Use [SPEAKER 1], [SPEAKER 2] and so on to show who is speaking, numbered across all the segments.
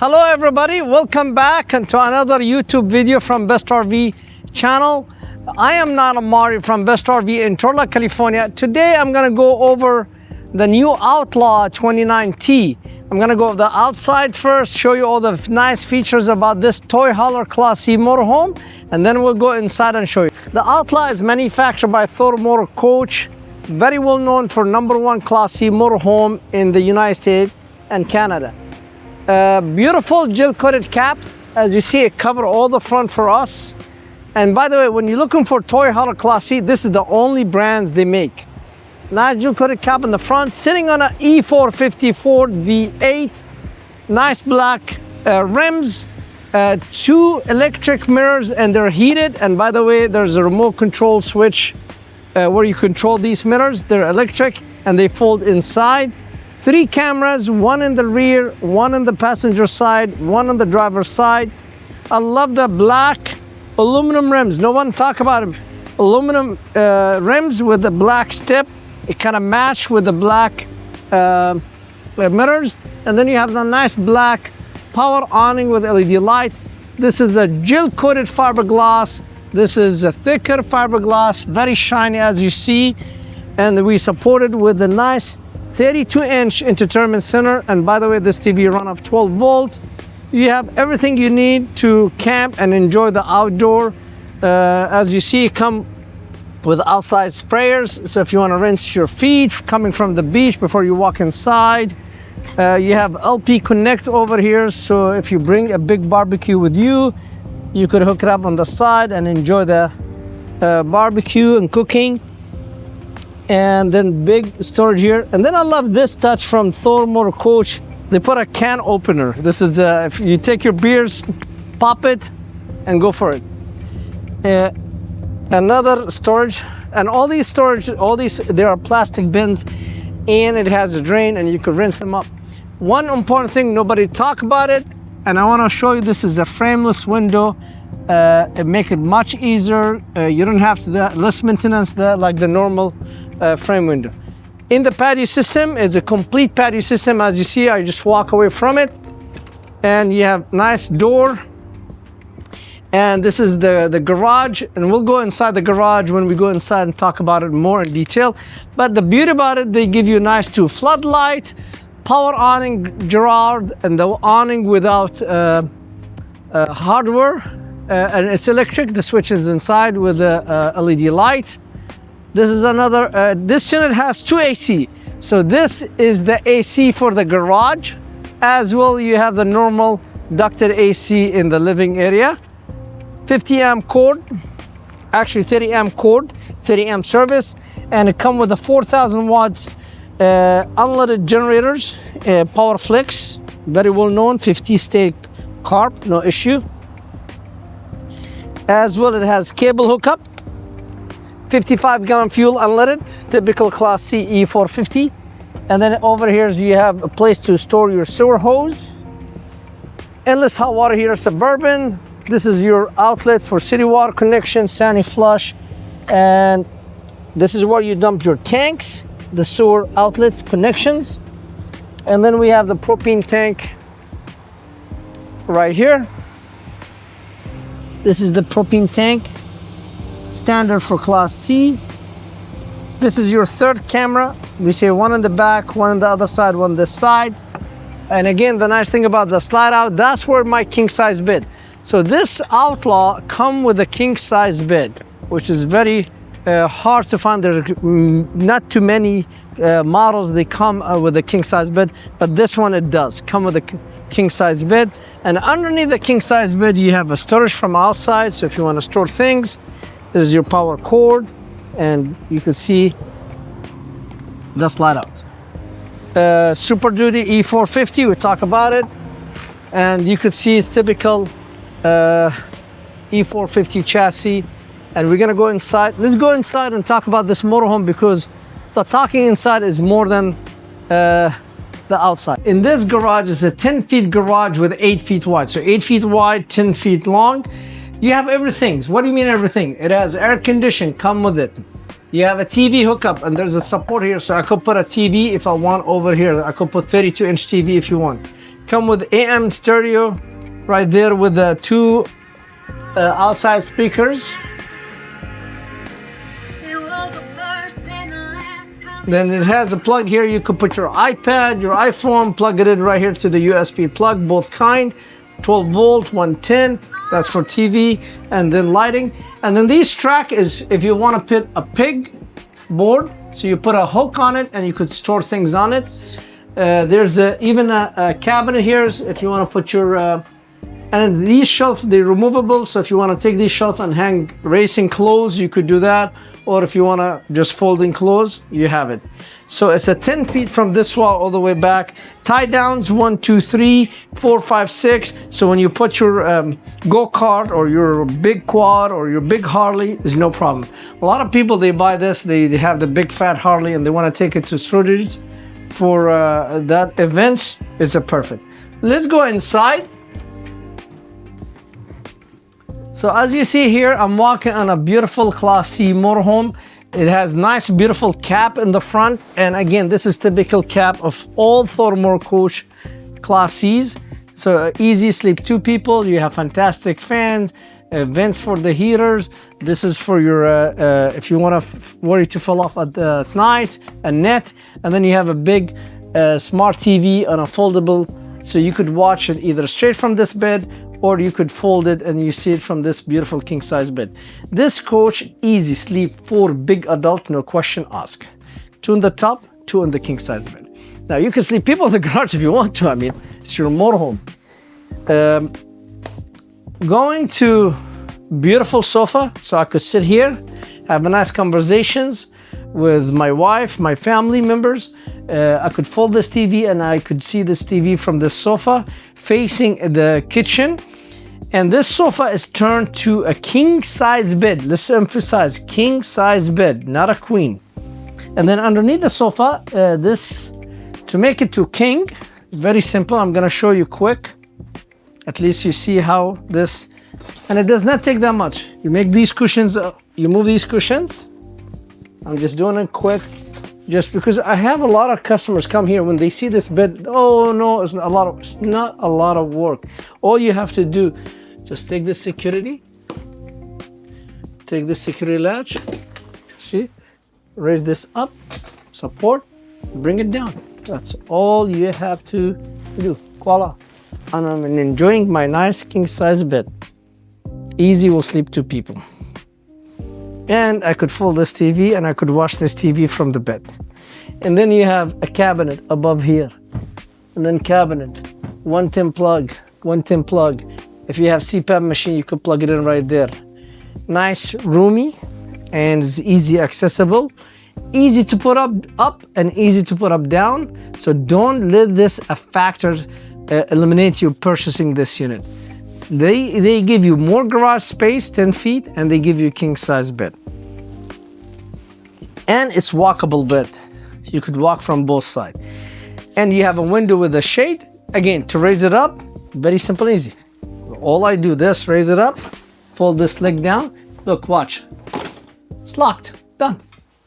[SPEAKER 1] Hello everybody, welcome back to another YouTube video from Best RV channel. I am Nana Mari from Best RV in Torla, California. Today I'm going to go over the new Outlaw 29T. I'm going to go over the outside first, show you all the nice features about this toy hauler Class C motorhome, and then we'll go inside and show you. The Outlaw is manufactured by Thor Motor Coach, very well known for #1 Class C motorhome in the United States and Canada. Beautiful gel-coated cap. As you see, it covers all the front for us. And by the way, when you're looking for toy hauler Class C, this is the only brands they make. Nice gel-coated cap in the front, sitting on an E450 Ford V8. Nice black rims, 2 electric mirrors, and they're heated. And by the way, there's a remote control switch where you control these mirrors. They're electric and they fold inside. 3 cameras, 1 in the rear, 1 on the passenger side, 1 on the driver's side. I love the black aluminum rims. No one talk about them. Aluminum rims with the black stip. It kind of match with the black mirrors. And then you have the nice black power awning with LED light. This is a gel-coated fiberglass. This is a thicker fiberglass, very shiny as you see. And we support it with a nice 32-inch entertainment center. And by the way, this TV run off 12 volts. You have everything you need to camp and enjoy the outdoor. As you see, come with outside sprayers. So if you want to rinse your feet coming from the beach before you walk inside. You have LP Connect over here. So if you bring a big barbecue with you, you could hook it up on the side and enjoy the barbecue and cooking. And then big storage here. And then I love this touch from Thor Motor Coach. They put a can opener. This is if you take your beers, pop it and go for it. Another storage, and all these storage, there are plastic bins, and it has a drain and you can rinse them up. One important thing, nobody talk about it, and I want to show you, this is a frameless window. It make it much easier. You don't have to less maintenance like the normal frame window. In the patio system, it's a complete patio system. As you see, I just walk away from it, and you have nice door. And this is the garage, and we'll go inside the garage when we go inside and talk about it more in detail. But the beauty about it, they give you nice 2 floodlight, power awning Gerard, and the awning without hardware. And it's electric. The switch is inside with the LED light. This is another, this unit has 2 AC. So this is the AC for the garage. As well, you have the normal ducted AC in the living area. 50 amp cord, actually 30 amp cord, 30 amp service. And it comes with a 4,000 watts unleaded generators, Power Flex, very well known, 50 state carb, no issue. As well, it has cable hookup, 55 gallon fuel unleaded, typical Class C E450. And then over here you have a place to store your sewer hose. Endless hot water heater Suburban. This is your outlet for city water connection, Sani flush. And this is where you dump your tanks, the sewer outlet connections. And then we have the propane tank right here. This is the propane tank, standard for Class C. This is your 3rd camera. We say 1 in the back, 1 on the other side, 1 this side. And again, the nice thing about the slide out, that's where my king size bed. So this Outlaw come with a king size bed, which is very hard to find. There's not too many models they come with a king size bed, but this one it does come with a king size bed. And underneath the king size bed you have a storage from outside, so if you want to store things, this is your power cord, and you can see the slide out. Super Duty E450, we talk about it, and you could see it's typical E450 chassis. And we're gonna go inside. Let's go inside and talk about this motorhome, because the talking inside is more than the outside. In this garage, it's a 10 feet garage with 8 feet wide. So 8 feet wide, 10 feet long. You have everything. What do you mean everything? It has air conditioning, come with it. You have a TV hookup, and there's a support here, so I could put a TV if I want over here. I could put 32-inch TV if you want. Come with AM stereo right there with the two outside speakers. Then it has a plug here. You could put your iPad, your iPhone, plug it in right here to the USB plug, both kind, 12 volt, 110. That's for TV and then lighting. And then this track is if you want to put a pig board, so you put a hook on it and you could store things on it. There's even a cabinet here if you want to put your and these shelves, they're removable, so if you want to take these shelves and hang racing clothes, you could do that, or if you want to just folding clothes, you have it. So it's a 10 feet from this wall all the way back. Tie downs 1 2 3 4 5 6. So when you put your go-kart or your big quad or your big Harley, there's no problem. A lot of people, they buy this, they have the big fat Harley and they want to take it to Stuttgart for that events. It's a perfect. Let's go inside. So as you see here, I'm walking on a beautiful Class C motorhome. It has nice, beautiful cap in the front. And again, this is typical cap of all Thor motor coach Class Cs. So easy sleep 2 people. You have fantastic fans, vents for the heaters. This is for your, if you want to worry to fall off at night, a net. And then you have a big smart TV on a foldable. So you could watch it either straight from this bed or you could fold it and you see it from this beautiful king size bed. This coach, easy sleep for big adult, no question asked. 2 in the top, 2 in the king size bed. Now you can sleep people in the garage if you want to. I mean, it's your motorhome. Going to beautiful sofa, so I could sit here, have a nice conversations with my wife, my family members. I could fold this TV and I could see this TV from this sofa facing the kitchen. And this sofa is turned to a king size bed. Let's emphasize king size bed, not a queen. And then underneath the sofa, this to make it to king, very simple. I'm gonna show you quick. At least you see how this, and it does not take that much. You make these cushions, you move these cushions. I'm just doing it quick, just because I have a lot of customers come here when they see this bed. Oh no, it's not a lot of work. All you have to do, just take this security, take this security latch, see, raise this up, support, bring it down. That's all you have to do. Voila. And I'm enjoying my nice king size bed. Easy will sleep 2 people. And I could fold this TV and I could watch this TV from the bed. And then you have a cabinet above here. And then cabinet, 110 plug, 110 plug. If you have CPAP machine, you could plug it in right there. Nice, roomy, and it's easy accessible. Easy to put up and easy to put up down. So don't let this a factor eliminate you purchasing this unit. They give you more garage space, 10 feet, and they give you a king size bed. And it's walkable bed. You could walk from both sides. And you have a window with a shade. Again, to raise it up, very simple, easy. All I do this, raise it up, fold this leg down. Look, watch. It's locked, done.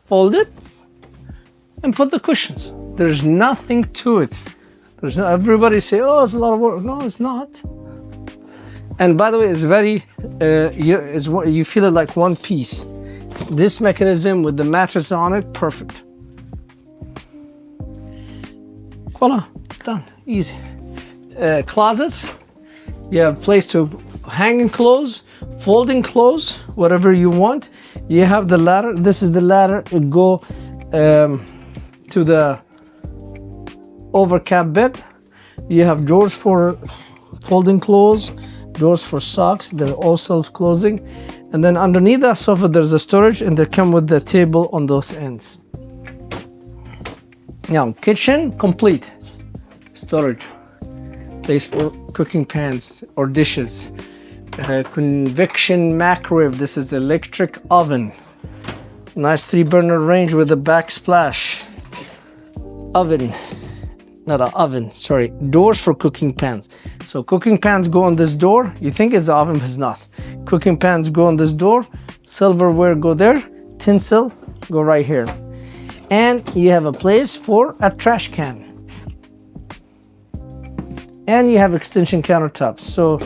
[SPEAKER 1] Fold it and put the cushions. There's nothing to it. There's no, everybody say, oh, it's a lot of work. No, it's not. And by the way, it's very, you feel it like one piece. This mechanism with the mattress on it, perfect. Voila, done, easy. Closets, you have place to hanging clothes, folding clothes, whatever you want. You have the ladder. This is the ladder. It go to the overcap bed. You have drawers for folding clothes, drawers for socks. They're all self-closing. And then underneath that sofa, there's a storage, and they come with the table on those ends. Now, kitchen complete. Storage, place for cooking pans or dishes. Convection microwave. This is electric oven. Nice 3-burner range with a backsplash. Oven, not an oven, sorry. Doors for cooking pans. So cooking pans go on this door. You think it's an oven, but it's not. Cooking pans go on this door. Silverware go there. Tinsel go right here. And you have a place for a trash can. and you have extension countertops. So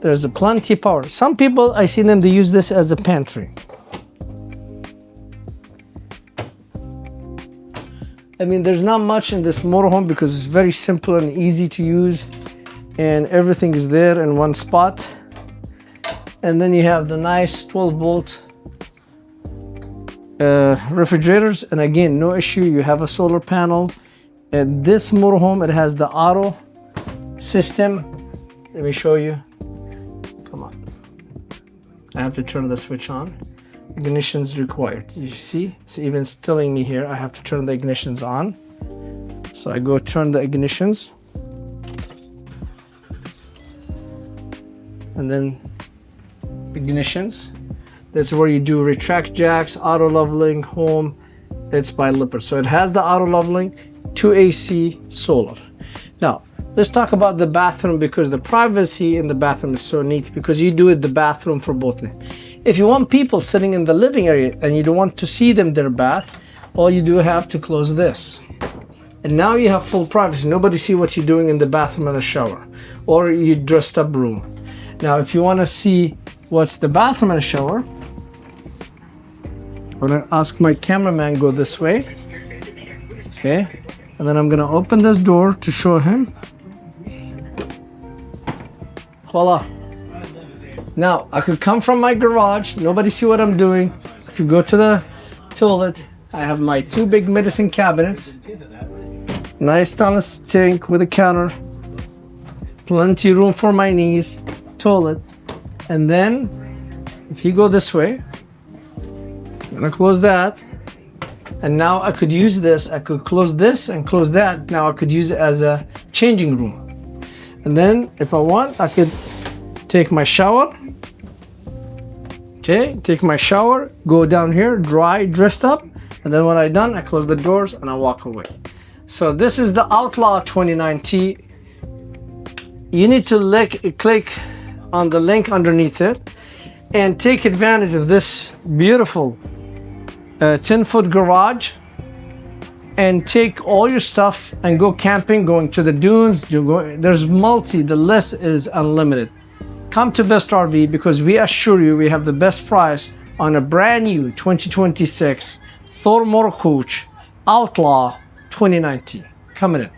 [SPEAKER 1] there's a plenty power. Some people, I see them, they use this as a pantry. I mean, there's not much in this motorhome because it's very simple and easy to use, and everything is there in one spot. And then you have the nice 12-volt refrigerators, and again, no issue. You have a solar panel. And this motorhome, it has the auto system. Let me show you. Come on. I have to turn the switch on. Ignition's required. You see, it's even telling me here I have to turn the ignitions on. So I go turn the ignitions, and then ignitions. That's where you do retract jacks, auto leveling, home. It's by Lippert. So it has the auto leveling, 2 AC, solar. Now let's talk about the bathroom, because the privacy in the bathroom is so neat, because you do it the bathroom for both them. If you want people sitting in the living area and you don't want to see them their bath, all you do have to close this. And now you have full privacy. Nobody see what you're doing in the bathroom or the shower, or you dressed up room. Now, if you want to see what's the bathroom and the shower, I'm going to ask my cameraman go this way. Okay. And then I'm going to open this door to show him. Voila. Now, I could come from my garage, nobody see what I'm doing. I could go to the toilet. I have my 2 big medicine cabinets. Nice stainless sink with a counter. Plenty room for my knees. Toilet. And then, if you go this way, I'm gonna close that. And now I could use this. I could close this and close that. Now I could use it as a changing room. And then, if I want, I could take my shower. Okay, take my shower, go down here, dry, dressed up, and then when I'm done, I close the doors and I walk away. So this is the Outlaw 29T. You need to click on the link underneath it and take advantage of this beautiful 10-foot garage, and take all your stuff and go camping, going to the dunes. There's the list is unlimited. Come to Best RV, because we assure you we have the best price on a brand new 2026 Thor Motor Coach Outlaw 2019. Coming in.